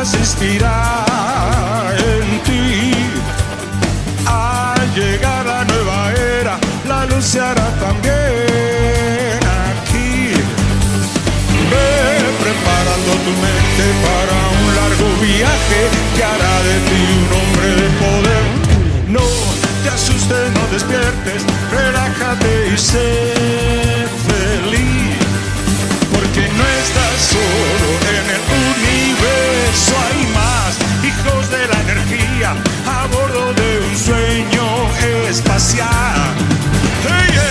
persistirá en ti. Al llegar la nueva era, la luz se hará también aquí. Ve preparando tu mente para un largo viaje que hará de ti un hombre de poder. No te asustes, no despiertes, relájate y sé feliz, porque no estás solo en el universo, hay más hijos de la energía a bordo de un sueño espacial. Hey, yeah.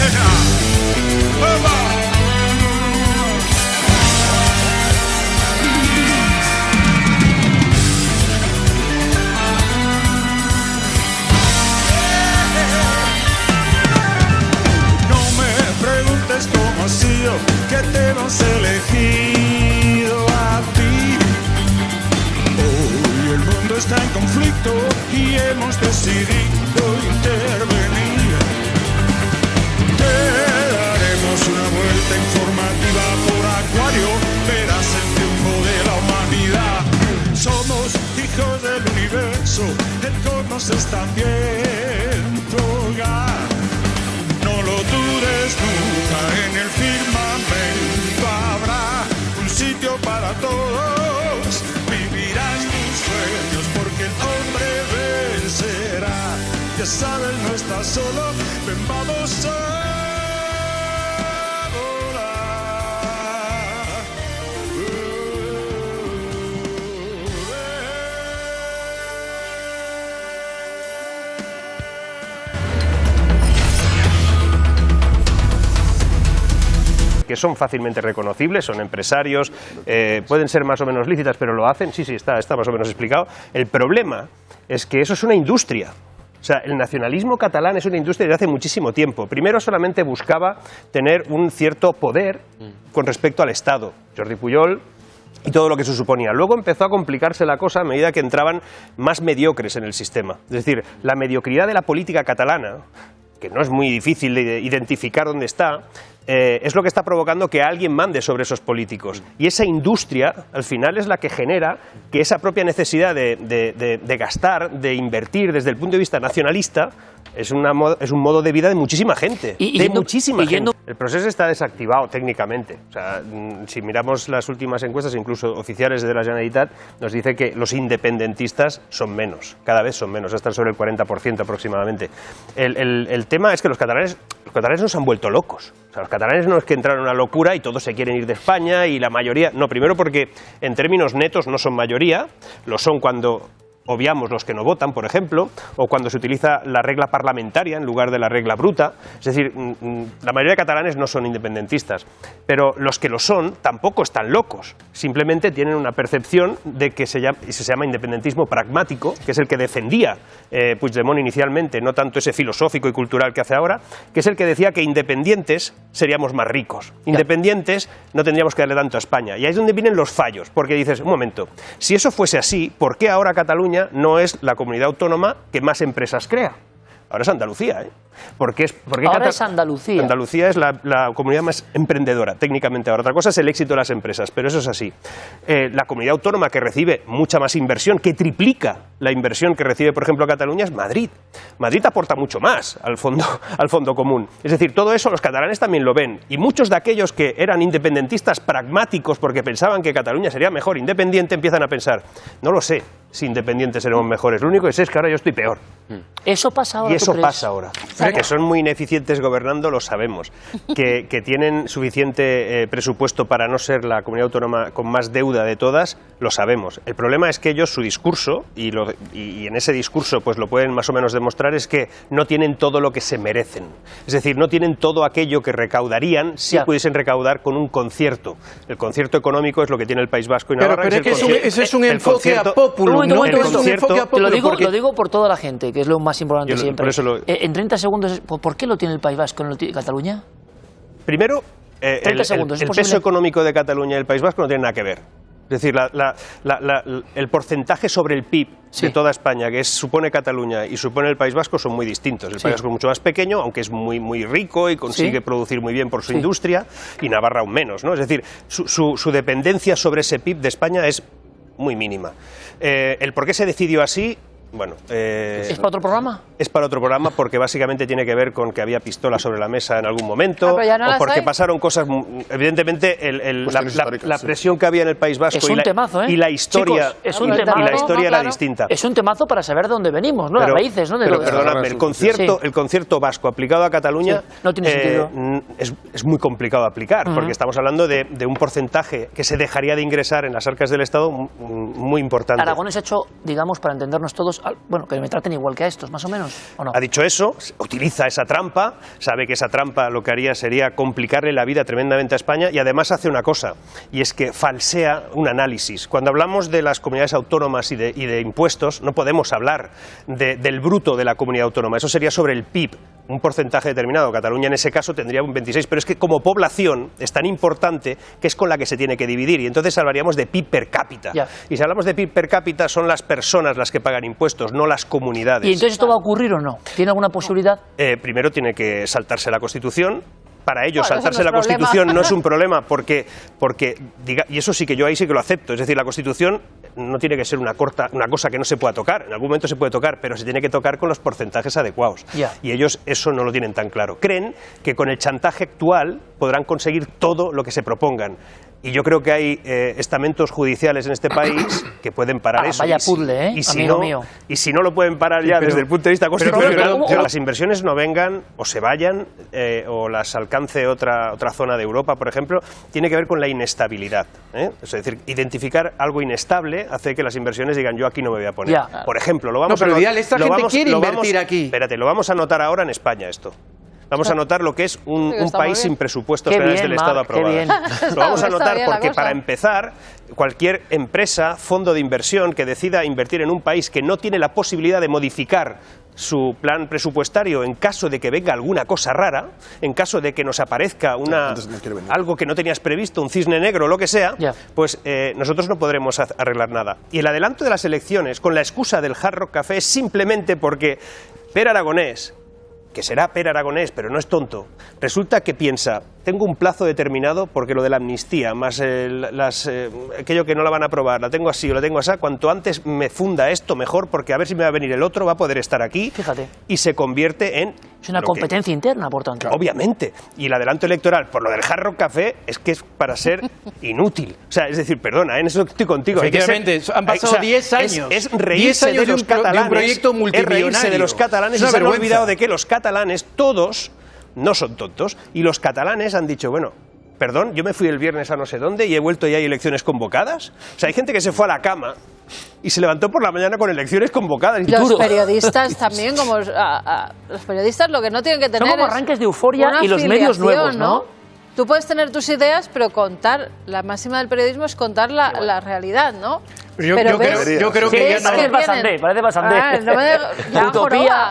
Oh, cómo ha sido que te hemos elegido a ti. Hoy el mundo está en conflicto y hemos decidido intervenir. Te daremos una vuelta informativa por Acuario, verás el triunfo de la humanidad. Somos hijos del universo, el cosmos es también tu hogar. No lo dudes nunca, en el firmamento habrá un sitio para todos. Vivirás tus sueños porque el hombre vencerá. Ya sabes, no estás solo, ven, vamos a que son fácilmente reconocibles, son empresarios, pueden ser más o menos lícitas, pero lo hacen, sí, está más o menos explicado. El problema es que eso es una industria. O sea, el nacionalismo catalán es una industria desde hace muchísimo tiempo. Primero solamente buscaba tener un cierto poder con respecto al Estado. Jordi Pujol y todo lo que se suponía. Luego empezó a complicarse la cosa a medida que entraban más mediocres en el sistema. Es decir, la mediocridad de la política catalana, que no es muy difícil de identificar dónde está, es lo que está provocando que alguien mande sobre esos políticos. Y esa industria, al final, es la que genera que esa propia necesidad de gastar, de invertir desde el punto de vista nacionalista, es un modo de vida de muchísima gente. El proceso está desactivado técnicamente. O sea, si miramos las últimas encuestas, incluso oficiales de la Generalitat, nos dice que los independentistas son menos, cada vez son menos, están sobre el 40% aproximadamente. El tema es que los catalanes no se han vuelto locos. O sea, los catalanes no es que entraron a una locura y todos se quieren ir de España y la mayoría... No, primero porque en términos netos no son mayoría, lo son cuando obviamos los que no votan, por ejemplo, o cuando se utiliza la regla parlamentaria en lugar de la regla bruta. Es decir, la mayoría de catalanes no son independentistas, pero los que lo son tampoco están locos. Simplemente tienen una percepción de que se llama independentismo pragmático, que es el que defendía Puigdemont inicialmente, no tanto ese filosófico y cultural que hace ahora, que es el que decía que independientes seríamos más ricos, independientes no tendríamos que darle tanto a España. Y ahí es donde vienen los fallos, porque dices, un momento, si eso fuese así, ¿por qué ahora Cataluña no es la comunidad autónoma que más empresas crea? Ahora es Andalucía, ¿eh? Ahora es Andalucía. Andalucía es la comunidad más emprendedora, técnicamente. Ahora, otra cosa es el éxito de las empresas, pero eso es así. La comunidad autónoma que recibe mucha más inversión, que triplica la inversión que recibe, por ejemplo, Cataluña, es Madrid. Madrid aporta mucho más al fondo común. Es decir, todo eso los catalanes también lo ven. Y muchos de aquellos que eran independentistas pragmáticos porque pensaban que Cataluña sería mejor independiente, empiezan a pensar, no lo sé si independientes seremos mejores. Lo único que sé es que ahora yo estoy peor. Eso pasa ahora. Y eso pasa ahora. Que son muy ineficientes gobernando, lo sabemos. Que tienen suficiente presupuesto para no ser la comunidad autónoma con más deuda de todas, lo sabemos. El problema es que ellos, su discurso, y en ese discurso pues lo pueden más o menos demostrar, es que no tienen todo lo que se merecen. Es decir, no tienen todo aquello que recaudarían si pudiesen recaudar con un concierto. El concierto económico es lo que tiene el País Vasco y Navarra. Pero es que ese es un enfoque a populum. Lo digo por toda la gente, que es lo más importante siempre. En 30 segundos, ¿por qué lo tiene el País Vasco, no lo tiene Cataluña? Primero, el peso económico de Cataluña y el País Vasco no tiene nada que ver. Es decir, el porcentaje sobre el PIB de toda España, que supone Cataluña y supone el País Vasco, son muy distintos. El País Vasco es mucho más pequeño, aunque es muy, muy rico y consigue producir muy bien por su industria, y Navarra aún menos, ¿no? Es decir, su dependencia sobre ese PIB de España es muy mínima. El por qué se decidió así, bueno... ¿Es para otro programa? Es para otro programa porque básicamente tiene que ver con que había pistolas sobre la mesa en algún momento, o porque pasaron cosas... Evidentemente, la presión que había en el País Vasco es un temazo, y la historia, chicos, es un temazo, y la historia era distinta. Es un temazo para saber de dónde venimos, ¿no? Las raíces, ¿no? Pero perdonadme, el concierto vasco aplicado a Cataluña no tiene sentido. Es muy complicado de aplicar, porque estamos hablando de un porcentaje que se dejaría de ingresar en las arcas del Estado muy importante. Aragonés ha hecho, digamos, para entendernos todos, bueno, que me traten igual que a estos, más o menos, ¿o no? Ha dicho eso, utiliza esa trampa, sabe que esa trampa lo que haría sería complicarle la vida tremendamente a España, y además hace una cosa, y es que falsea un análisis. Cuando hablamos de las comunidades autónomas y de impuestos, no podemos hablar del bruto de la comunidad autónoma, eso sería sobre el PIB, un porcentaje determinado. Cataluña en ese caso tendría un 26, pero es que como población es tan importante que es con la que se tiene que dividir, y entonces hablaríamos de PIB per cápita. Ya. Y si hablamos de PIB per cápita, son las personas las que pagan impuestos, no las comunidades. ¿Y entonces esto va a ocurrir o no? ¿Tiene alguna posibilidad? Primero tiene que saltarse la Constitución. Para ellos, saltarse la Constitución no es un problema porque y eso sí que yo ahí sí que lo acepto, es decir, la Constitución no tiene que ser una cosa que no se pueda tocar, en algún momento se puede tocar, pero se tiene que tocar con los porcentajes adecuados. Y ellos eso no lo tienen tan claro. Creen que con el chantaje actual podrán conseguir todo lo que se propongan. Y yo creo que hay estamentos judiciales en este país que pueden parar eso. Vaya puzzle, ¿eh? Amigo mío. Y si no lo pueden parar ya desde el punto de vista constitucional, que las inversiones no vengan o se vayan o las alcance otra zona de Europa, por ejemplo, tiene que ver con la inestabilidad. Es decir, identificar algo inestable hace que las inversiones digan yo aquí no me voy a poner. Ya. Por ejemplo, lo vamos esta gente quiere invertir aquí. Espérate, lo vamos a notar ahora en España esto. Vamos a notar lo que es un país sin presupuestos generales del Estado aprobados. Lo vamos a notar porque, para empezar, cualquier empresa, fondo de inversión que decida invertir en un país que no tiene la posibilidad de modificar su plan presupuestario en caso de que venga alguna cosa rara, en caso de que nos aparezca algo que no tenías previsto, un cisne negro o lo que sea, pues nosotros no podremos arreglar nada. Y el adelanto de las elecciones, con la excusa del Hard Rock Café, es simplemente porque Per Aragonés, que será Per Aragonés, pero no es tonto, resulta que piensa, tengo un plazo determinado porque lo de la amnistía, más aquello que no la van a aprobar, la tengo así o la tengo así, cuanto antes me funda esto mejor, porque a ver si me va a venir el otro, va a poder estar aquí. Fíjate. Y se convierte en... Es una competencia interna, por tanto. Obviamente. Y el adelanto electoral, por lo del Hard Rock Café, es que es para ser inútil. O sea, es decir, perdona, en eso estoy contigo. Efectivamente, han pasado 10 años. Es reírse 10 años de los catalanes. De un proyecto multimillonario. Es reírse de los catalanes y se han olvidado de que los catalanes, todos, no son tontos. Y los catalanes han dicho, bueno, perdón, yo me fui el viernes a no sé dónde y he vuelto y hay elecciones convocadas. O sea, hay gente que se fue a la cama y se levantó por la mañana con elecciones convocadas. Los periodistas también, como los periodistas lo que no tienen que tener son como arranques de euforia y los medios nuevos, ¿no? Tú puedes tener tus ideas, pero contar, la máxima del periodismo es contar la realidad, ¿no? Yo creo que ya parece Basandé.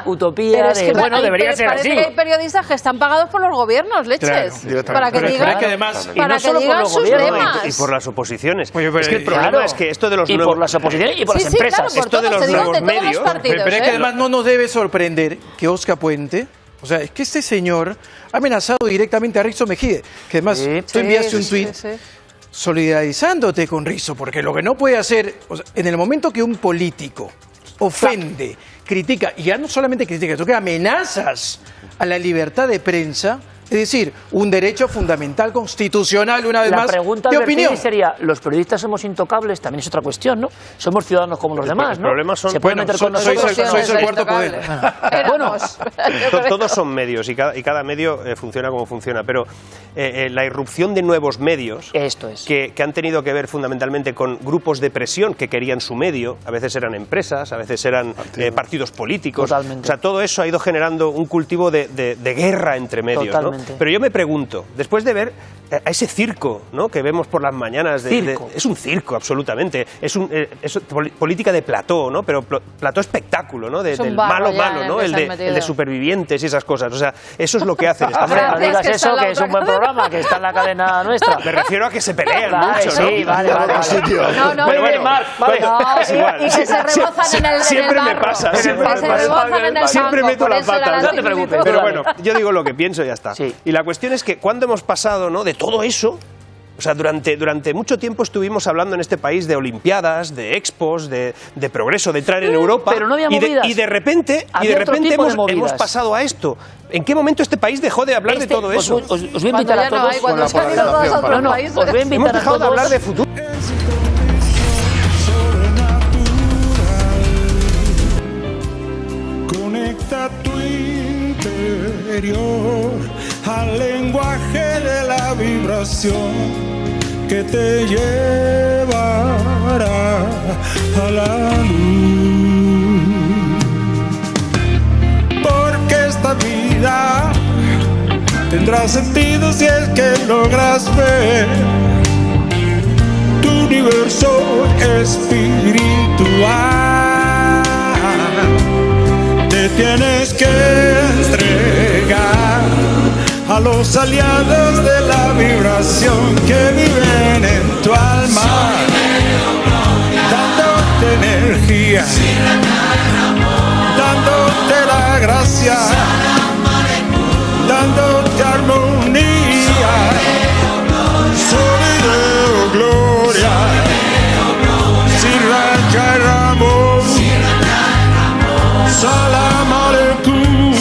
Utopía de... Bueno, debería ser así. Parece que hay periodistas que están pagados por los gobiernos, leches. Claro, para que digan, para que digan sus temas. Y por las oposiciones. Es que el problema es que esto de los nuevos... Y por las oposiciones y por las empresas. Claro, por esto de los nuevos medios... Pero es que además no nos debe sorprender que Óscar Puente... O sea, es que este señor ha amenazado directamente a Rizo Mejide, que además tú enviaste un tuit solidarizándote con Rizo, porque lo que no puede hacer, o sea, en el momento que un político ofende, critica, y ya no solamente critica, sino que amenazas a la libertad de prensa, es decir, un derecho fundamental constitucional, una vez más, de opinión. La pregunta sería, ¿los periodistas somos intocables? También es otra cuestión, ¿no? Somos ciudadanos como los demás, ¿no? Se pueden meter con nosotros. Sois el cuarto poder. Bueno, todos son medios y cada medio funciona como funciona, pero la irrupción de nuevos medios que han tenido que ver fundamentalmente con grupos de presión que querían su medio, a veces eran empresas, a veces eran partidos políticos. Totalmente. O sea, todo eso ha ido generando un cultivo de guerra entre medios, ¿no? Pero yo me pregunto, después de ver a ese circo, ¿no?, que vemos por las mañanas, es un circo absolutamente, es política de plató, ¿no?, pero plató espectáculo, ¿no?, del malo, ¿no?, el de supervivientes y esas cosas. O sea, eso es lo que hacen. No digas eso, que es un buen programa, que está en la cadena nuestra. Me refiero a que se pelean mucho, ¿no? Sí, vale. No, y que se rebozan en el siempre barro. me pasa, siempre meto la pata. No te preocupes. Pero bueno, yo digo lo que pienso y ya está. Y la cuestión es que cuando hemos pasado, ¿no?, de todo eso, o O sea, durante mucho tiempo estuvimos hablando en este país de olimpiadas, de expos, de progreso, de entrar en Europa. Pero no había movidas. Y de repente hemos pasado a esto. ¿En qué momento este país dejó de hablar de todo eso? Os voy a invitar a todos. Cuando se han ido todos a otros países. Os voy a invitar Hemos a dejado de todos. hablar de futuro. Conecta tu interior al lenguaje de la vibración que te llevará a la luz. Porque esta vida tendrá sentido si es que logras ver tu universo espiritual. Te tienes que entregar a los aliados de la vibración que viven en tu alma, dándote energía, dándote la gracia, dándote armonía, solideo, gloria, Sirraja Ramón, Salam Aleikum,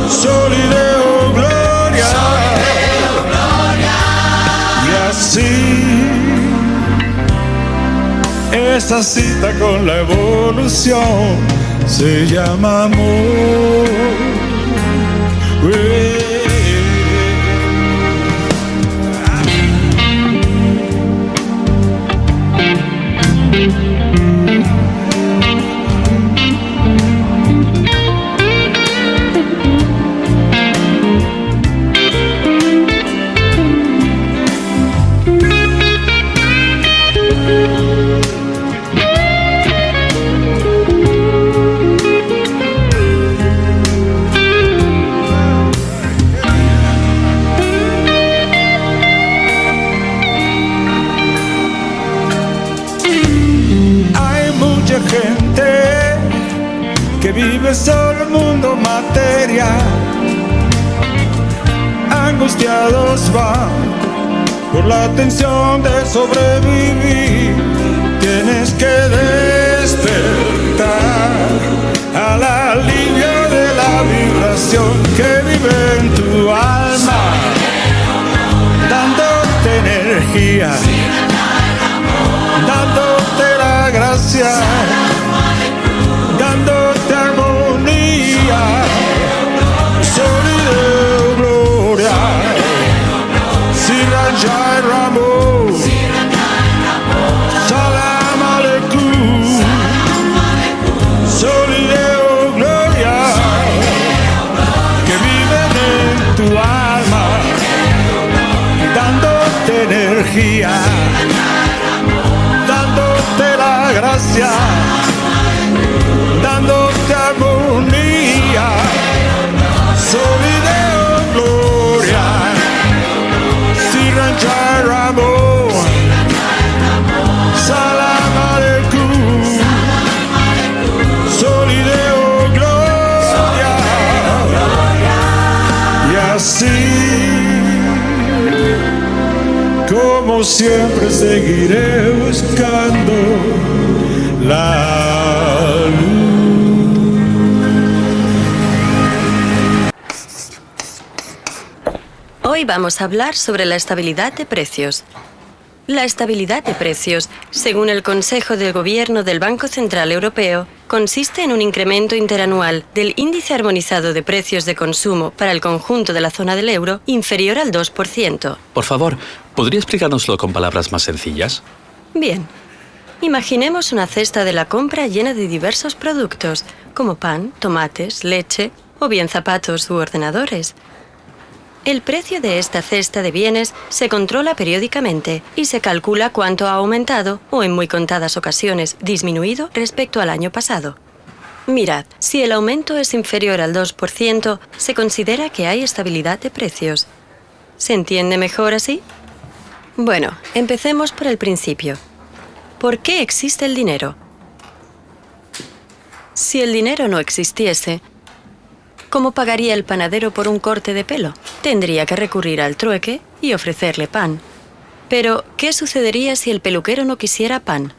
solideo, gloria, y así esa cita con la evolución se llama amor. Gente que vive solo el mundo material, angustiados van por la tensión de sobrevivir. Tienes que despertar al alivio de la vibración que vive en tu alma, dándote energía, dándote la gracia, dándote armonía, solideo, gloria, Sirraja Ramón, Salam Aleikum, solideo, gloria, que viven en tu alma, dándote energía, dándote la gracia, dándote armonía, solideo, gloria, Sirraja Ramón, Salam Aleikum, solideo, gloria, y así como siempre seguiré buscando la luz. Hoy vamos a hablar sobre la estabilidad de precios. La estabilidad de precios, según el Consejo de Gobierno del Banco Central Europeo, consiste en un incremento interanual del índice armonizado de precios de consumo para el conjunto de la zona del euro inferior al 2%. Por favor, ¿podría explicárnoslo con palabras más sencillas? Bien. Imaginemos una cesta de la compra llena de diversos productos, como pan, tomates, leche o bien zapatos u ordenadores. El precio de esta cesta de bienes se controla periódicamente y se calcula cuánto ha aumentado o, en muy contadas ocasiones, disminuido respecto al año pasado. Mirad, si el aumento es inferior al 2%, se considera que hay estabilidad de precios. ¿Se entiende mejor así? Bueno, empecemos por el principio. ¿Por qué existe el dinero? Si el dinero no existiese, ¿cómo pagaría el panadero por un corte de pelo? Tendría que recurrir al trueque y ofrecerle pan. Pero, ¿qué sucedería si el peluquero no quisiera pan?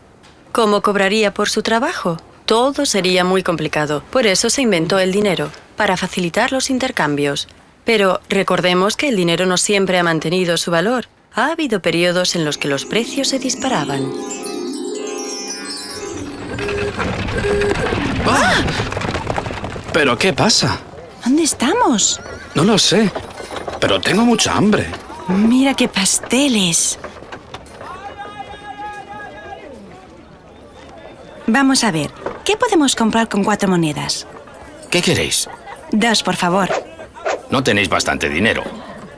¿Cómo cobraría por su trabajo? Todo sería muy complicado. Por eso se inventó el dinero, para facilitar los intercambios. Pero recordemos que el dinero no siempre ha mantenido su valor. Ha habido periodos en los que los precios se disparaban. ¡Ah! ¿Pero qué pasa? ¿Dónde estamos? No lo sé, pero tengo mucha hambre. Mira qué pasteles. Vamos a ver, ¿qué podemos comprar con 4 monedas? ¿Qué queréis? 2, por favor. No tenéis bastante dinero.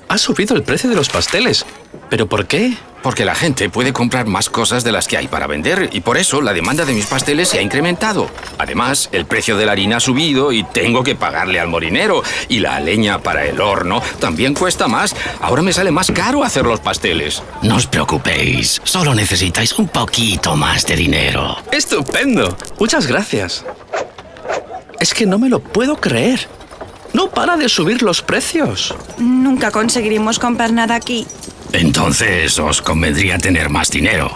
Ha subido el precio de los pasteles. ¿Pero por qué? Porque la gente puede comprar más cosas de las que hay para vender y por eso la demanda de mis pasteles se ha incrementado. Además, el precio de la harina ha subido y tengo que pagarle al molinero. Y la leña para el horno también cuesta más. Ahora me sale más caro hacer los pasteles. No os preocupéis, solo necesitáis un poquito más de dinero. ¡Estupendo! Muchas gracias. Es que no me lo puedo creer. No para de subir los precios. Nunca conseguiremos comprar nada aquí. Entonces os convendría tener más dinero.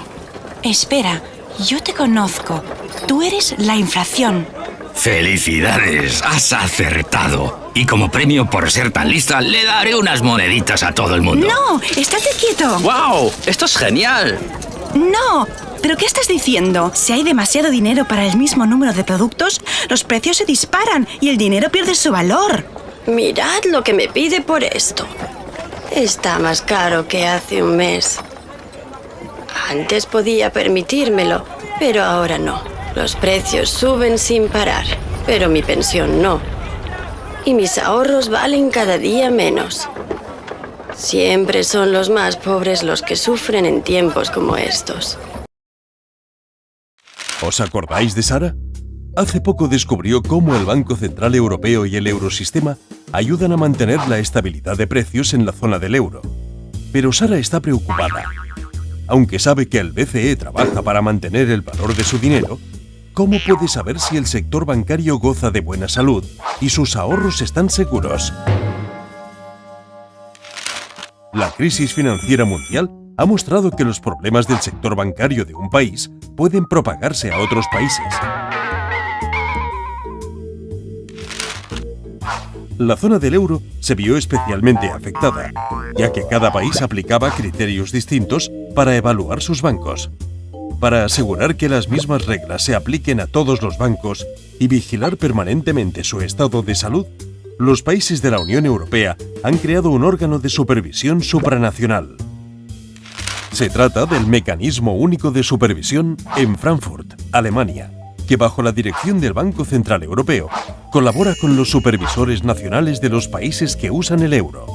Espera, yo te conozco. Tú eres la inflación. ¡Felicidades! Has acertado. Y como premio por ser tan lista, le daré unas moneditas a todo el mundo. ¡No! ¡Estate quieto! ¡Wow! ¡Esto es genial! ¡No! ¿Pero qué estás diciendo? Si hay demasiado dinero para el mismo número de productos, los precios se disparan y el dinero pierde su valor. Mirad lo que me pide por esto. Está más caro que hace un mes. Antes podía permitírmelo, pero ahora no. Los precios suben sin parar, pero mi pensión no. Y mis ahorros valen cada día menos. Siempre son los más pobres los que sufren en tiempos como estos. ¿Os acordáis de Sara? Hace poco descubrió cómo el Banco Central Europeo y el Eurosistema ayudan a mantener la estabilidad de precios en la zona del euro. Pero Sara está preocupada. Aunque sabe que el BCE trabaja para mantener el valor de su dinero, ¿cómo puede saber si el sector bancario goza de buena salud y sus ahorros están seguros? La crisis financiera mundial ha mostrado que los problemas del sector bancario de un país pueden propagarse a otros países. La zona del euro se vio especialmente afectada, ya que cada país aplicaba criterios distintos para evaluar sus bancos. Para asegurar que las mismas reglas se apliquen a todos los bancos y vigilar permanentemente su estado de salud, los países de la Unión Europea han creado un órgano de supervisión supranacional. Se trata del Mecanismo Único de Supervisión en Frankfurt, Alemania, que bajo la dirección del Banco Central Europeo colabora con los supervisores nacionales de los países que usan el euro.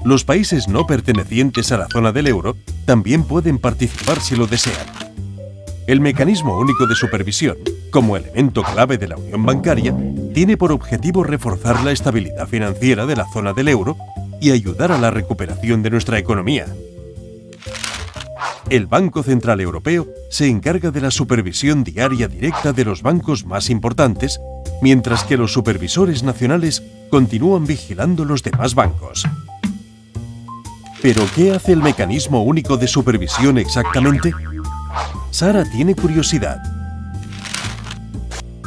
Los países no pertenecientes a la zona del euro también pueden participar si lo desean. El Mecanismo Único de Supervisión, como elemento clave de la unión bancaria, tiene por objetivo reforzar la estabilidad financiera de la zona del euro y ayudar a la recuperación de nuestra economía. El Banco Central Europeo se encarga de la supervisión diaria directa de los bancos más importantes, mientras que los supervisores nacionales continúan vigilando los demás bancos. ¿Pero qué hace el Mecanismo Único de Supervisión exactamente? Sara tiene curiosidad.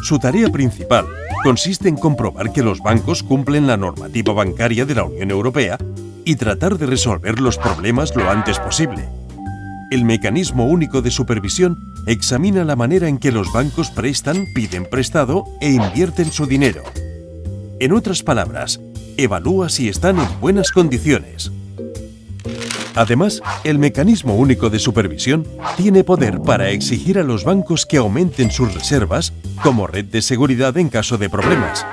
Su tarea principal consiste en comprobar que los bancos cumplen la normativa bancaria de la Unión Europea y tratar de resolver los problemas lo antes posible. El Mecanismo Único de Supervisión examina la manera en que los bancos prestan, piden prestado e invierten su dinero. En otras palabras, evalúa si están en buenas condiciones. Además, el Mecanismo Único de Supervisión tiene poder para exigir a los bancos que aumenten sus reservas como red de seguridad en caso de problemas,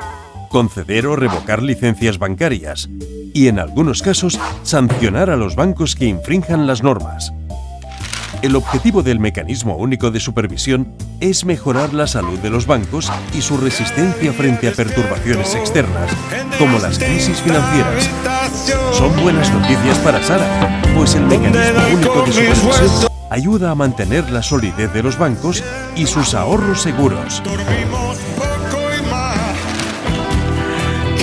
conceder o revocar licencias bancarias y, en algunos casos, sancionar a los bancos que infrinjan las normas. El objetivo del Mecanismo Único de Supervisión es mejorar la salud de los bancos y su resistencia frente a perturbaciones externas, como las crisis financieras. Son buenas noticias para Sara, pues el Mecanismo Único de Supervisión ayuda a mantener la solidez de los bancos y sus ahorros seguros. Dormimos poco y más,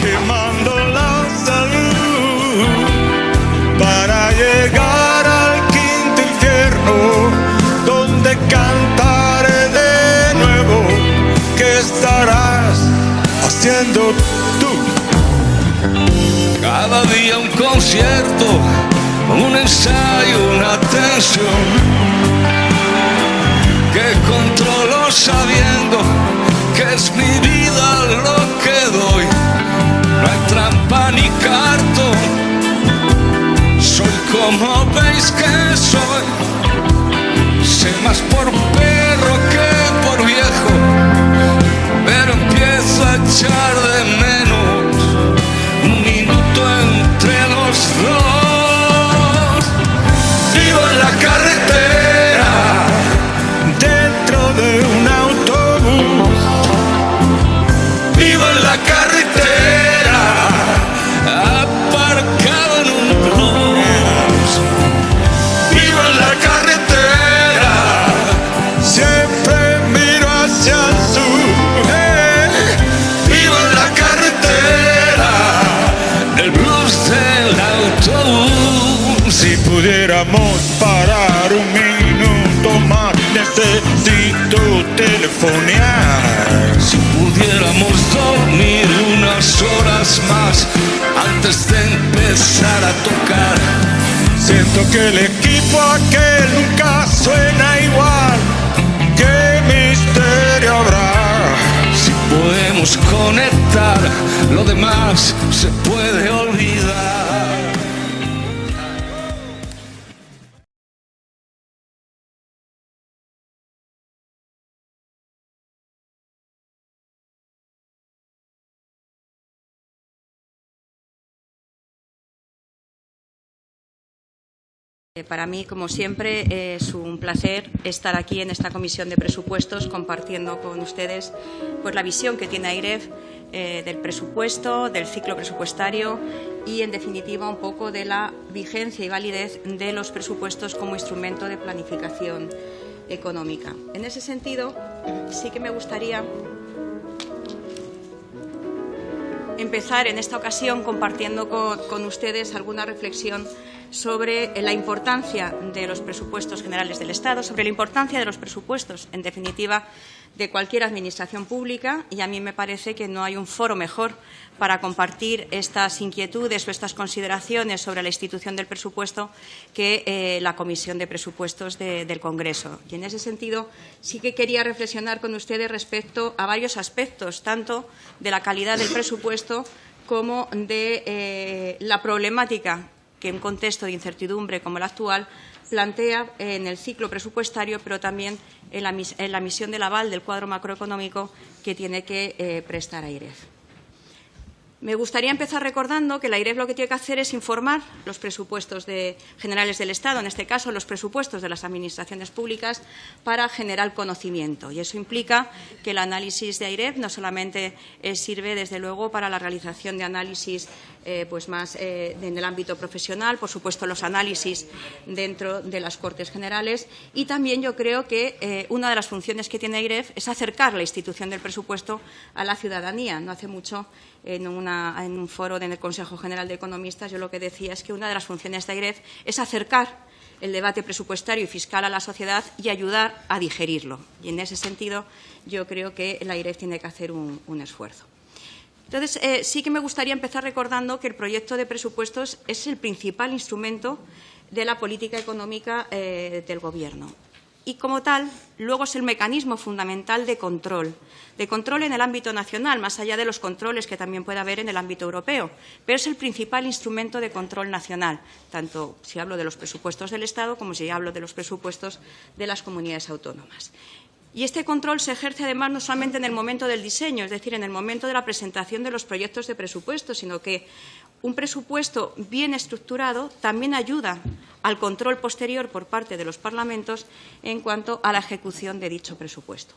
quemando la salud para llegar siendo tú. Cada día un concierto, un ensayo, una tensión que controlo sabiendo que es mi vida lo que doy. No hay trampa ni cartón, soy como veis que soy. Sé más por perro que por viejo, pero empiezo a echar de menos un minuto entre los dos. Vivo en la carretera, dentro de un autobús. vivo en la carretera, aparcado en un bus. Vivo en la carretera, Siempre miro hacia el sur. vivo en la carretera, el blues del autobús. Si pudiéramos parar un minuto más, necesito telefonear. Si pudiéramos dormir unas horas más antes de empezar a tocar. Siento que el equipo aquel nunca suena igual. ¿Qué misterio habrá? Si podemos conectar, lo demás se puede olvidar. Para mí, como siempre, es un placer estar aquí en esta Comisión de Presupuestos compartiendo con ustedes pues, la visión que tiene AIREF del presupuesto, del ciclo presupuestario y, en definitiva, un poco de la vigencia y validez de los presupuestos como instrumento de planificación económica. En ese sentido, sí que me gustaría empezar en esta ocasión compartiendo con ustedes alguna reflexión sobre la importancia de los presupuestos generales del Estado, sobre la importancia de los presupuestos, en definitiva, de cualquier administración pública, y a mí me parece que no hay un foro mejor para compartir estas inquietudes o estas consideraciones sobre la institución del presupuesto que la Comisión de Presupuestos del Congreso. Y en ese sentido sí que quería reflexionar con ustedes respecto a varios aspectos, tanto de la calidad del presupuesto como de la problemática que un contexto de incertidumbre como el actual plantea en el ciclo presupuestario, pero también en la misión del aval del cuadro macroeconómico que tiene que prestar AIREF. Me gustaría empezar recordando que la AIREF lo que tiene que hacer es informar los presupuestos generales del Estado, en este caso los presupuestos de las administraciones públicas, para generar conocimiento. Y eso implica que el análisis de AIREF no solamente sirve, desde luego, para la realización de análisis pues más en el ámbito profesional, por supuesto los análisis dentro de las Cortes Generales, y también yo creo que una de las funciones que tiene AIREF es acercar la institución del presupuesto a la ciudadanía. No hace mucho, en un foro en el Consejo General de Economistas, yo lo que decía es que una de las funciones de AIREF es acercar el debate presupuestario y fiscal a la sociedad y ayudar a digerirlo. Y en ese sentido yo creo que la AIREF tiene que hacer un esfuerzo. Entonces, sí que me gustaría empezar recordando que el proyecto de presupuestos es el principal instrumento de la política económica del Gobierno. Y, como tal, luego es el mecanismo fundamental de control en el ámbito nacional, más allá de los controles que también puede haber en el ámbito europeo, pero es el principal instrumento de control nacional, tanto si hablo de los presupuestos del Estado como si hablo de los presupuestos de las comunidades autónomas. Y este control se ejerce, además, no solamente en el momento del diseño, es decir, en el momento de la presentación de los proyectos de presupuesto, sino que un presupuesto bien estructurado también ayuda al control posterior por parte de los parlamentos en cuanto a la ejecución de dicho presupuesto.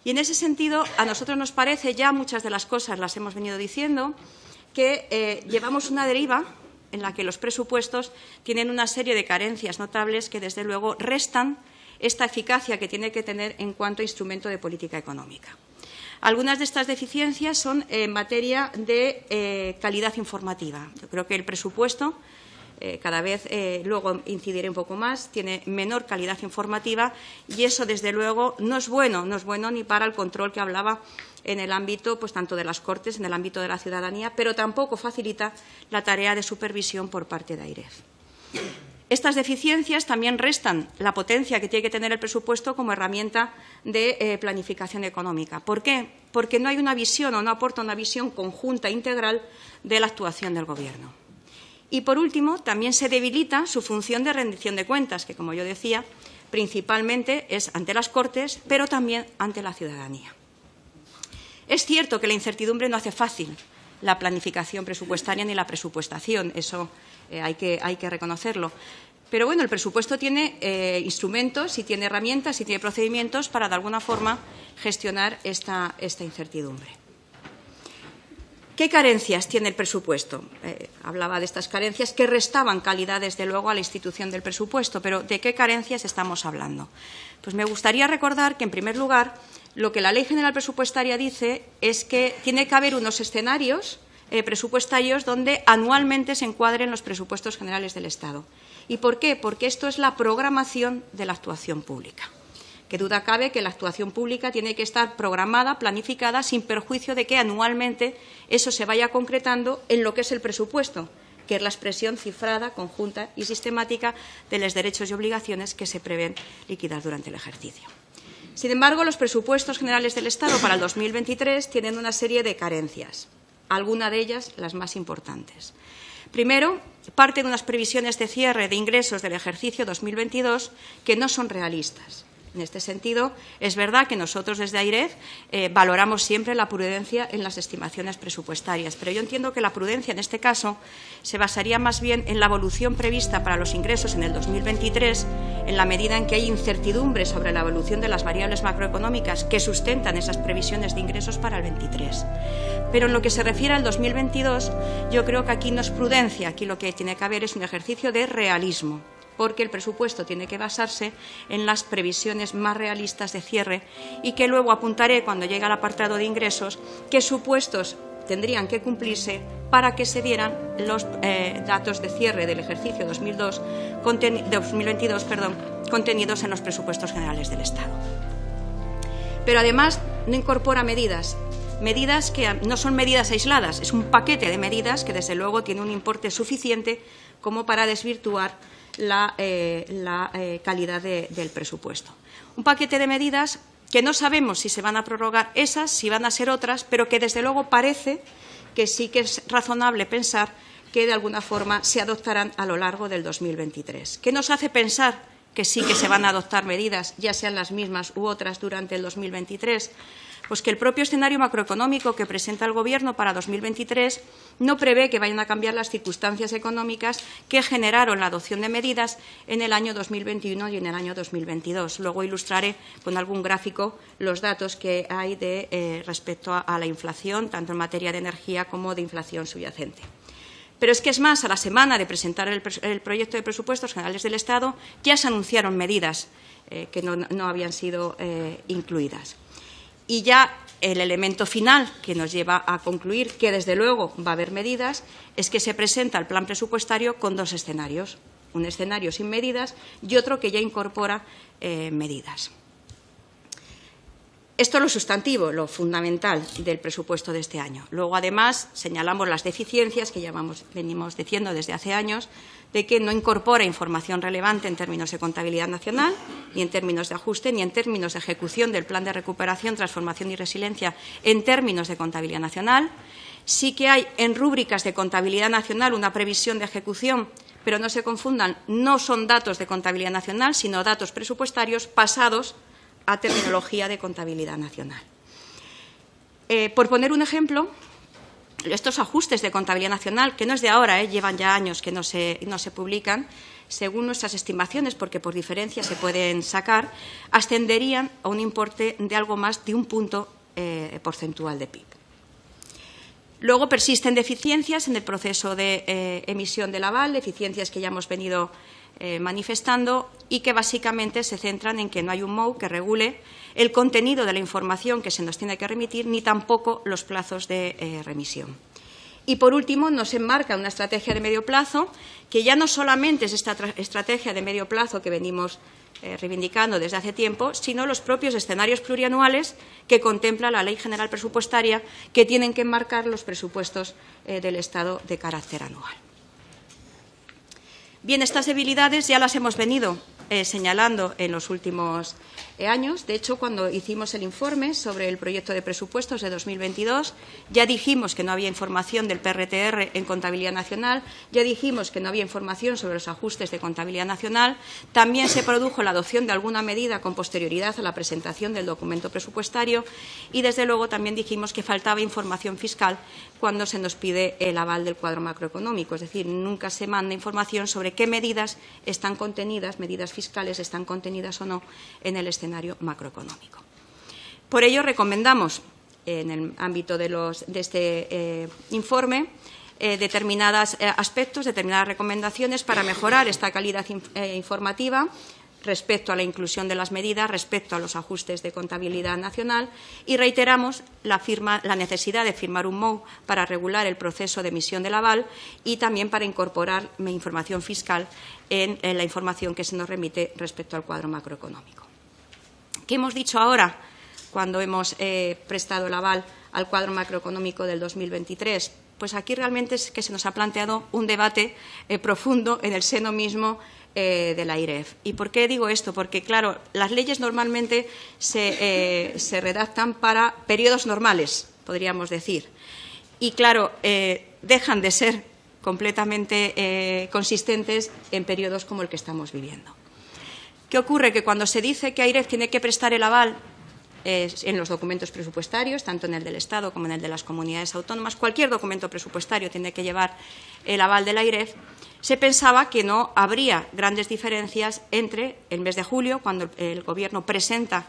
Y en ese sentido, a nosotros nos parece, ya muchas de las cosas las hemos venido diciendo, que llevamos una deriva en la que los presupuestos tienen una serie de carencias notables que, desde luego, restan esta eficacia que tiene que tener en cuanto a instrumento de política económica. Algunas de estas deficiencias son en materia de calidad informativa. Yo creo que el presupuesto cada vez luego incidiré un poco más, tiene menor calidad informativa y eso, desde luego, no es bueno ni para el control que hablaba en el ámbito, pues tanto de las Cortes, en el ámbito de la ciudadanía, pero tampoco facilita la tarea de supervisión por parte de AIREF. Estas deficiencias también restan la potencia que tiene que tener el presupuesto como herramienta de planificación económica. ¿Por qué? Porque no hay una visión o no aporta una visión conjunta e integral de la actuación del Gobierno. Y, por último, también se debilita su función de rendición de cuentas, que, como yo decía, principalmente es ante las Cortes, pero también ante la ciudadanía. Es cierto que la incertidumbre no hace fácil la planificación presupuestaria ni la presupuestación, eso hay que reconocerlo. Pero bueno, el presupuesto tiene instrumentos y tiene herramientas y tiene procedimientos para, de alguna forma, gestionar esta incertidumbre. ¿Qué carencias tiene el presupuesto? Hablaba de estas carencias que restaban calidad, desde luego, a la institución del presupuesto, pero ¿de qué carencias estamos hablando? Pues me gustaría recordar que, en primer lugar, lo que la Ley General Presupuestaria dice es que tiene que haber unos escenarios presupuestarios donde anualmente se encuadren los presupuestos generales del Estado. ¿Y por qué? Porque esto es la programación de la actuación pública. Qué duda cabe que la actuación pública tiene que estar programada, planificada, sin perjuicio de que anualmente eso se vaya concretando en lo que es el presupuesto, que es la expresión cifrada, conjunta y sistemática de los derechos y obligaciones que se prevén liquidar durante el ejercicio. Sin embargo, los presupuestos generales del Estado para el 2023 tienen una serie de carencias, algunas de ellas las más importantes. Primero, parten unas previsiones de cierre de ingresos del ejercicio 2022 que no son realistas. En este sentido, es verdad que nosotros desde AIREF valoramos siempre la prudencia en las estimaciones presupuestarias, pero yo entiendo que la prudencia en este caso se basaría más bien en la evolución prevista para los ingresos en el 2023, en la medida en que hay incertidumbre sobre la evolución de las variables macroeconómicas que sustentan esas previsiones de ingresos para el 23. Pero en lo que se refiere al 2022, yo creo que aquí no es prudencia, aquí lo que tiene que haber es un ejercicio de realismo, porque el presupuesto tiene que basarse en las previsiones más realistas de cierre y que luego apuntaré cuando llegue al apartado de ingresos qué supuestos tendrían que cumplirse para que se dieran los datos de cierre del ejercicio 2022 contenidos en los presupuestos generales del Estado. Pero además no incorpora medidas que no son medidas aisladas, es un paquete de medidas que desde luego tiene un importe suficiente como para desvirtuar la calidad del presupuesto. Un paquete de medidas que no sabemos si se van a prorrogar esas, si van a ser otras, pero que desde luego parece que sí que es razonable pensar que de alguna forma se adoptarán a lo largo del 2023. ¿Qué nos hace pensar que sí que se van a adoptar medidas, ya sean las mismas u otras, durante el 2023? Pues que el propio escenario macroeconómico que presenta el Gobierno para 2023 no prevé que vayan a cambiar las circunstancias económicas que generaron la adopción de medidas en el año 2021 y en el año 2022. Luego ilustraré con algún gráfico los datos que hay respecto a la inflación, tanto en materia de energía como de inflación subyacente. Pero es que, es más, a la semana de presentar el proyecto de presupuestos generales del Estado ya se anunciaron medidas que no habían sido incluidas. Y ya el elemento final que nos lleva a concluir que, desde luego, va a haber medidas, es que se presenta el plan presupuestario con dos escenarios, un escenario sin medidas y otro que ya incorpora medidas. Esto es lo sustantivo, lo fundamental del presupuesto de este año. Luego, además, señalamos las deficiencias que ya venimos diciendo desde hace años, de que no incorpora información relevante en términos de contabilidad nacional, ni en términos de ajuste, ni en términos de ejecución del Plan de Recuperación, Transformación y Resiliencia en términos de contabilidad nacional. Sí que hay en rúbricas de contabilidad nacional una previsión de ejecución, pero no se confundan, no son datos de contabilidad nacional, sino datos presupuestarios pasados a terminología de contabilidad nacional. Por poner un ejemplo, estos ajustes de contabilidad nacional, que no es de ahora, llevan ya años que no se publican, según nuestras estimaciones, porque por diferencia se pueden sacar, ascenderían a un importe de algo más de un punto porcentual de PIB. Luego persisten deficiencias en el proceso de emisión del aval, deficiencias que ya hemos venido manifestando y que básicamente se centran en que no hay un MOU que regule el contenido de la información que se nos tiene que remitir, ni tampoco los plazos de remisión. Y, por último, nos enmarca una estrategia de medio plazo, que ya no solamente es esta estrategia de medio plazo que venimos reivindicando desde hace tiempo, sino los propios escenarios plurianuales que contempla la Ley General Presupuestaria, que tienen que enmarcar los presupuestos del Estado de carácter anual. Bien, estas debilidades ya las hemos venido señalando en los últimos años. De hecho, cuando hicimos el informe sobre el proyecto de presupuestos de 2022, ya dijimos que no había información del PRTR en contabilidad nacional, ya dijimos que no había información sobre los ajustes de contabilidad nacional, también se produjo la adopción de alguna medida con posterioridad a la presentación del documento presupuestario y, desde luego, también dijimos que faltaba información fiscal cuando se nos pide el aval del cuadro macroeconómico, es decir, nunca se manda información sobre qué medidas están contenidas, medidas fiscales están contenidas o no en el escenario macroeconómico. Por ello, recomendamos, en el ámbito de este informe, determinados aspectos, determinadas recomendaciones para mejorar esta calidad informativa respecto a la inclusión de las medidas, respecto a los ajustes de contabilidad nacional, y reiteramos la necesidad de firmar un MOU para regular el proceso de emisión del aval y también para incorporar información fiscal en la información que se nos remite respecto al cuadro macroeconómico. ¿Qué hemos dicho ahora cuando hemos prestado el aval al cuadro macroeconómico del 2023? Pues aquí realmente es que se nos ha planteado un debate profundo en el seno mismo de la AIREF. ¿Y por qué digo esto? Porque, claro, las leyes normalmente se redactan para periodos normales, podríamos decir. Y, claro, dejan de ser completamente consistentes en periodos como el que estamos viviendo. ¿Qué ocurre? Que cuando se dice que AIREF tiene que prestar el aval en los documentos presupuestarios, tanto en el del Estado como en el de las comunidades autónomas, cualquier documento presupuestario tiene que llevar el aval de la AIREF, se pensaba que no habría grandes diferencias entre el mes de julio, cuando el Gobierno presenta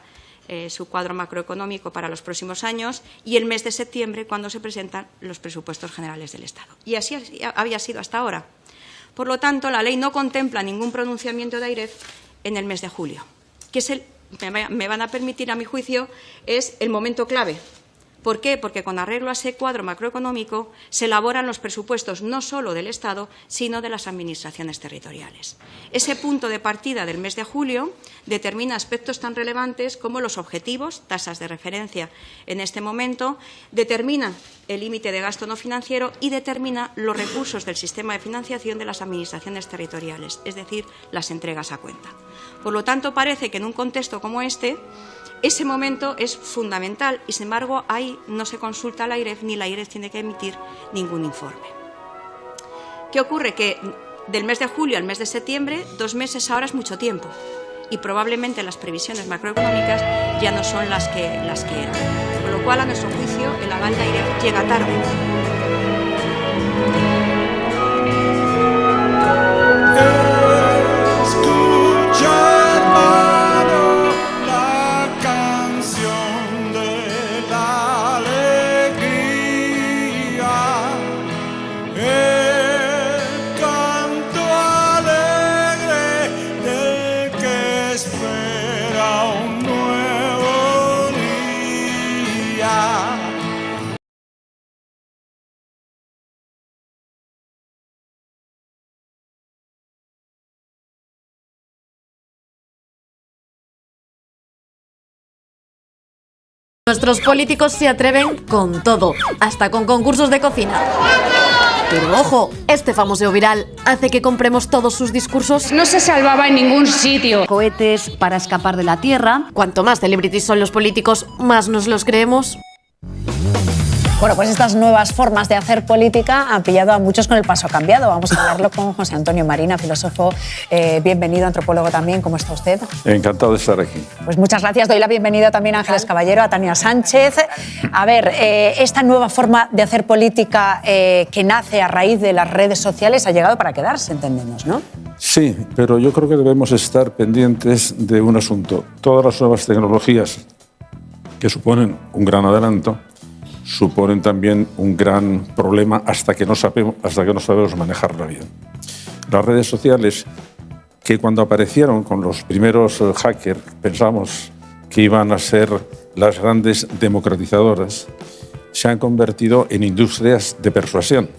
su cuadro macroeconómico para los próximos años, y el mes de septiembre, cuando se presentan los presupuestos generales del Estado. Y así había sido hasta ahora. Por lo tanto, la ley no contempla ningún pronunciamiento de AIREF en el mes de julio, que es me van a permitir, a mi juicio, es el momento clave. ¿Por qué? Porque con arreglo a ese cuadro macroeconómico se elaboran los presupuestos no solo del Estado, sino de las administraciones territoriales. Ese punto de partida del mes de julio determina aspectos tan relevantes como los objetivos, tasas de referencia en este momento, determina el límite de gasto no financiero y determina los recursos del sistema de financiación de las administraciones territoriales, es decir, las entregas a cuenta. Por lo tanto, parece que en un contexto como este, ese momento es fundamental y, sin embargo, ahí no se consulta a la AIREF ni la AIREF tiene que emitir ningún informe. ¿Qué ocurre? Que del mes de julio al mes de septiembre, 2 meses ahora es mucho tiempo y probablemente las previsiones macroeconómicas ya no son las que eran. Con lo cual, a nuestro juicio, el aval de AIREF llega tarde. Nuestros políticos se atreven con todo, hasta con concursos de cocina. Pero ojo, este famoso viral hace que compremos todos sus discursos. No se salvaba en ningún sitio. Cohetes para escapar de la Tierra. Cuanto más celebrities son los políticos, más nos los creemos. Bueno, pues estas nuevas formas de hacer política han pillado a muchos con el paso cambiado. Vamos a hablarlo con José Antonio Marina, filósofo, bienvenido, antropólogo también. ¿Cómo está usted? Encantado de estar aquí. Pues muchas gracias. Doy la bienvenida también a Ángeles Caballero, a Tania Sánchez. A ver, esta nueva forma de hacer política que nace a raíz de las redes sociales ha llegado para quedarse, entendemos, ¿no? Sí, pero yo creo que debemos estar pendientes de un asunto. Todas las nuevas tecnologías que suponen un gran adelanto suponen también un gran problema hasta que no sabemos manejarla bien. Las redes sociales, que cuando aparecieron con los primeros hackers pensamos que iban a ser las grandes democratizadoras, se han convertido en industrias de persuasión.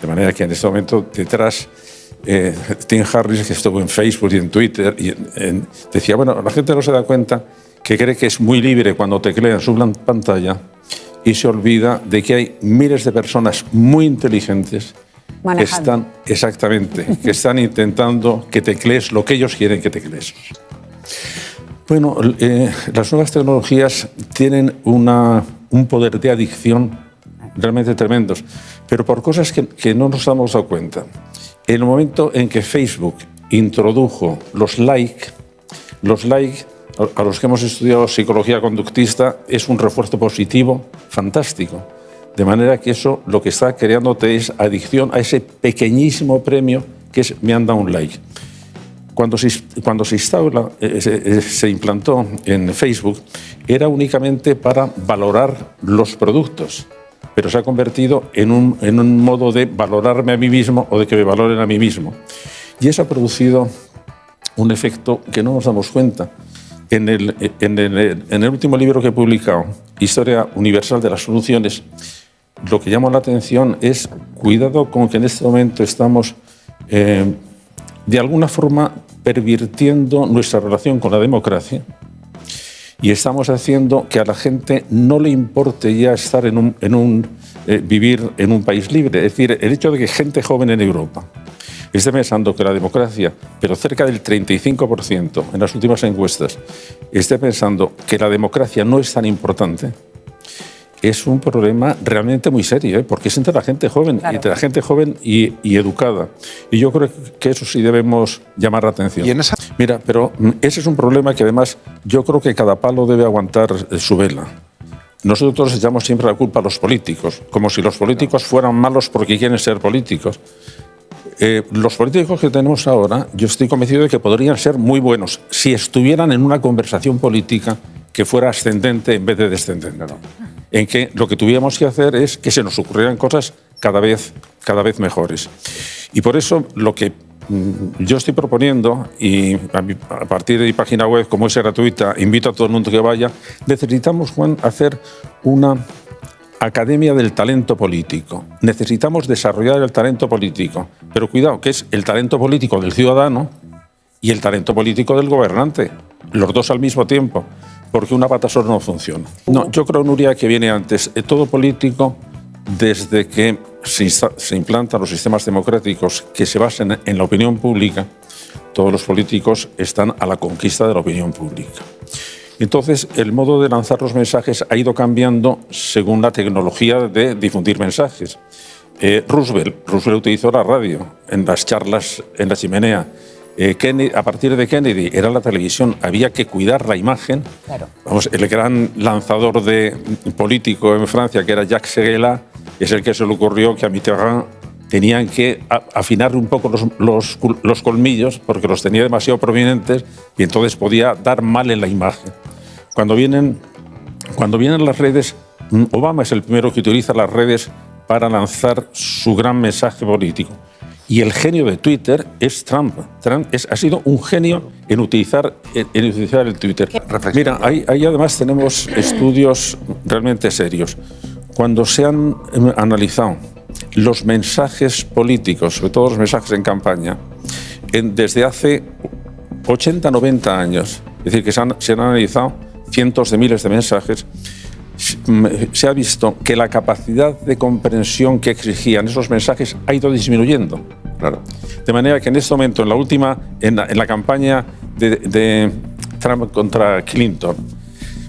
De manera que en este momento detrás Tim Harris, que estuvo en Facebook y en Twitter, decía, bueno, la gente no se da cuenta que cree que es muy libre cuando teclea en su pantalla y se olvida de que hay miles de personas muy inteligentes que están, que están intentando que teclees lo que ellos quieren que teclees. Bueno, las nuevas tecnologías tienen un poder de adicción realmente tremendos, pero por cosas que no nos hemos dado cuenta. En el momento en que Facebook introdujo los like, a los que hemos estudiado psicología conductista, es un refuerzo positivo fantástico. De manera que eso lo que está creándote es adicción a ese pequeñísimo premio que es me han dado un like. Cuando se implantó en Facebook, era únicamente para valorar los productos, pero se ha convertido en un modo de valorarme a mí mismo o de que me valoren a mí mismo. Y eso ha producido un efecto que no nos damos cuenta. En el último libro que he publicado, Historia Universal de las Soluciones, lo que llama la atención es cuidado con que en este momento estamos de alguna forma pervirtiendo nuestra relación con la democracia y estamos haciendo que a la gente no le importe ya estar vivir en un país libre. Es decir, el hecho de que gente joven en Europa esté pensando que la democracia, pero cerca del 35% en las últimas encuestas, esté pensando que la democracia no es tan importante, es un problema realmente muy serio, porque es entre la gente joven, claro. Entre la gente joven y educada. Y yo creo que eso sí debemos llamar la atención. Mira, pero ese es un problema que además yo creo que cada palo debe aguantar su vela. Nosotros echamos siempre la culpa a los políticos, como si los políticos fueran malos porque quieren ser políticos. Los políticos que tenemos ahora, yo estoy convencido de que podrían ser muy buenos si estuvieran en una conversación política que fuera ascendente en vez de descendente, ¿no? En que lo que tuviéramos que hacer es que se nos ocurrieran cosas cada vez mejores. Y por eso lo que yo estoy proponiendo, y a partir de mi página web, como es gratuita, invito a todo el mundo que vaya, necesitamos, Juan, hacer una academia del talento político. Necesitamos desarrollar el talento político, pero cuidado, que es el talento político del ciudadano y el talento político del gobernante, los dos al mismo tiempo, porque una pata sola no funciona. No, yo creo, Nuria, que viene antes. Todo político, desde que se implantan los sistemas democráticos que se basen en la opinión pública, todos los políticos están a la conquista de la opinión pública. Entonces, el modo de lanzar los mensajes ha ido cambiando según la tecnología de difundir mensajes. Roosevelt utilizó la radio en las charlas en la chimenea. A partir de Kennedy era la televisión, había que cuidar la imagen. Claro. Vamos, el gran lanzador político en Francia, que era Jacques Seguela, es el que se le ocurrió que a Mitterrand tenían que afinar un poco los colmillos porque los tenía demasiado prominentes y entonces podía dar mal en la imagen. Cuando vienen las redes, Obama es el primero que utiliza las redes para lanzar su gran mensaje político. Y el genio de Twitter es Trump. Trump ha sido un genio en utilizar el Twitter. Mira, ahí además tenemos estudios realmente serios. Cuando se han analizado los mensajes políticos, sobre todo los mensajes en campaña, desde hace 80, 90 años, es decir, que se han analizado cientos de miles de mensajes, se ha visto que la capacidad de comprensión que exigían esos mensajes ha ido disminuyendo. Claro. De manera que en este momento, en la campaña de Trump contra Clinton,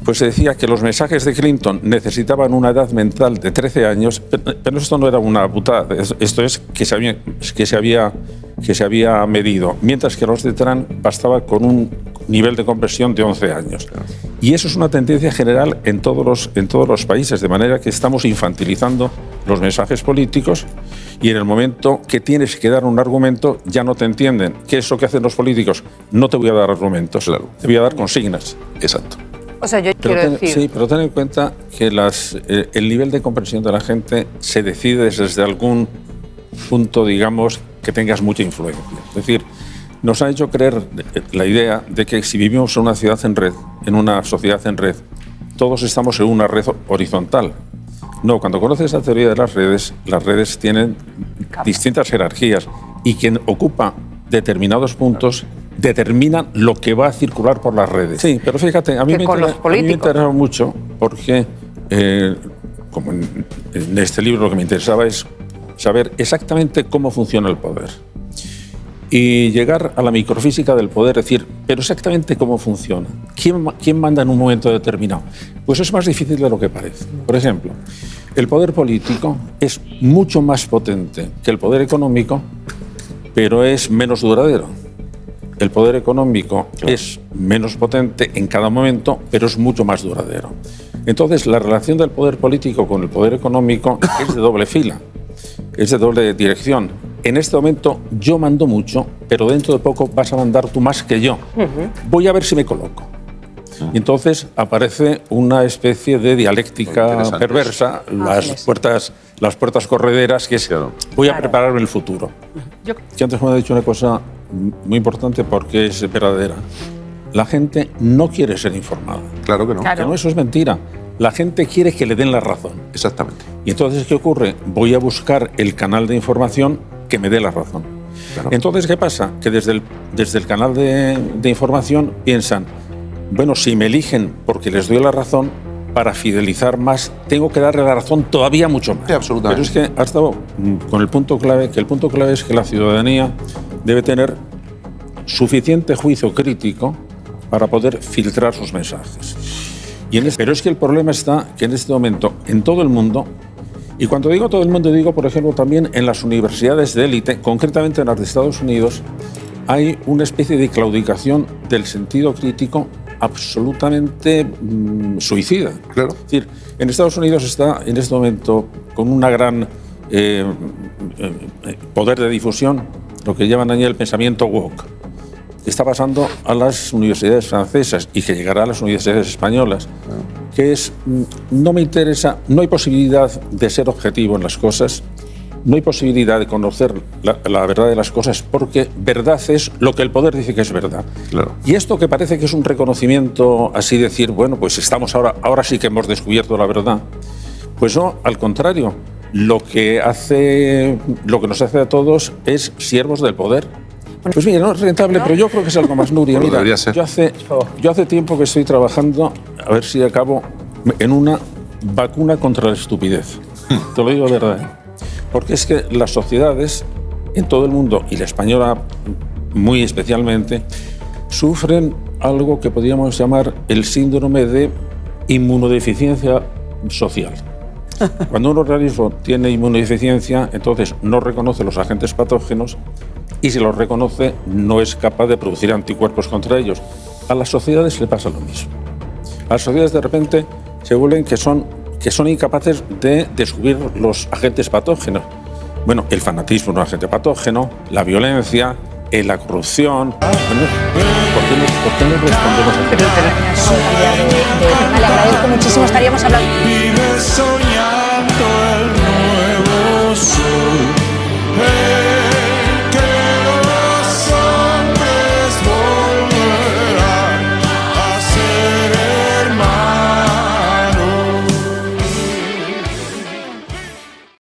pues se decía que los mensajes de Clinton necesitaban una edad mental de 13 años, pero esto no era una putada, esto es que se había medido, mientras que los de Trump bastaba con un nivel de comprensión de 11 años. Y eso es una tendencia general en todos los países, de manera que estamos infantilizando los mensajes políticos y en el momento que tienes que dar un argumento ya no te entienden. ¿Qué es lo que hacen los políticos? No te voy a dar argumentos, claro. Te voy a dar consignas. Exacto. O sea, yo quiero decir... Sí, pero ten en cuenta que el nivel de comprensión de la gente se decide desde algún punto, digamos, que tengas mucha influencia. Es decir, nos ha hecho creer la idea de que si vivimos en una ciudad en red, en una sociedad en red, todos estamos en una red horizontal. No, cuando conoces la teoría de las redes tienen distintas jerarquías y quien ocupa determinados puntos determinan lo que va a circular por las redes. Sí, pero fíjate, a mí me interesa mucho porque, como en este libro lo que me interesaba es saber exactamente cómo funciona el poder. Y llegar a la microfísica del poder, decir, pero exactamente cómo funciona. ¿Quién manda en un momento determinado? Pues es más difícil de lo que parece. Por ejemplo, el poder político es mucho más potente que el poder económico, pero es menos duradero. El poder económico es menos potente en cada momento, pero es mucho más duradero. Entonces, la relación del poder político con el poder económico es de doble fila, es de doble dirección. En este momento yo mando mucho, pero dentro de poco vas a mandar tú más que yo. Voy a ver si me coloco. Y entonces aparece una especie de dialéctica perversa, las puertas correderas, que es voy a prepararme el futuro. Que antes me ha dicho una cosa muy importante porque es verdadera. La gente no quiere ser informada. Claro que no. Que no, eso es mentira. La gente quiere que le den la razón. Exactamente. Y entonces, ¿qué ocurre? Voy a buscar el canal de información que me dé la razón. Claro. Entonces, ¿qué pasa? Que desde el canal de información piensan, bueno, si me eligen porque les doy la razón, para fidelizar más, tengo que darle la razón todavía mucho más. Sí, absolutamente. Pero es que has estado con el punto clave, que el punto clave es que la ciudadanía debe tener suficiente juicio crítico para poder filtrar sus mensajes. Pero es que el problema está que en este momento, en todo el mundo, y cuando digo todo el mundo, digo, por ejemplo, también en las universidades de élite, concretamente en las de Estados Unidos, hay una especie de claudicación del sentido crítico absolutamente suicida. Claro. Es decir, en Estados Unidos está en este momento con una gran poder de difusión lo que llaman allí el pensamiento woke. Está pasando a las universidades francesas y que llegará a las universidades españolas, que es, no me interesa, no hay posibilidad de ser objetivo en las cosas, no hay posibilidad de conocer la verdad de las cosas, porque verdad es lo que el poder dice que es verdad. Claro. Y esto que parece que es un reconocimiento, así decir, bueno, pues estamos ahora sí que hemos descubierto la verdad, pues no, al contrario, lo que nos hace a todos es siervos del poder. Pues mira, no es rentable, pero yo creo que es algo más, Nuria. Mira, yo hace tiempo que estoy trabajando, a ver si acabo, en una vacuna contra la estupidez. Te lo digo de verdad. Porque es que las sociedades en todo el mundo, y la española muy especialmente, sufren algo que podríamos llamar el síndrome de inmunodeficiencia social. Cuando un organismo tiene inmunodeficiencia, entonces no reconoce los agentes patógenos y si los reconoce no es capaz de producir anticuerpos contra ellos. A las sociedades le pasa lo mismo. A las sociedades de repente se vuelven que son incapaces de descubrir los agentes patógenos. Bueno, el fanatismo es un agente patógeno, la violencia, la corrupción. ¿Por qué no respondemos a Le agradezco muchísimo, estaríamos hablando.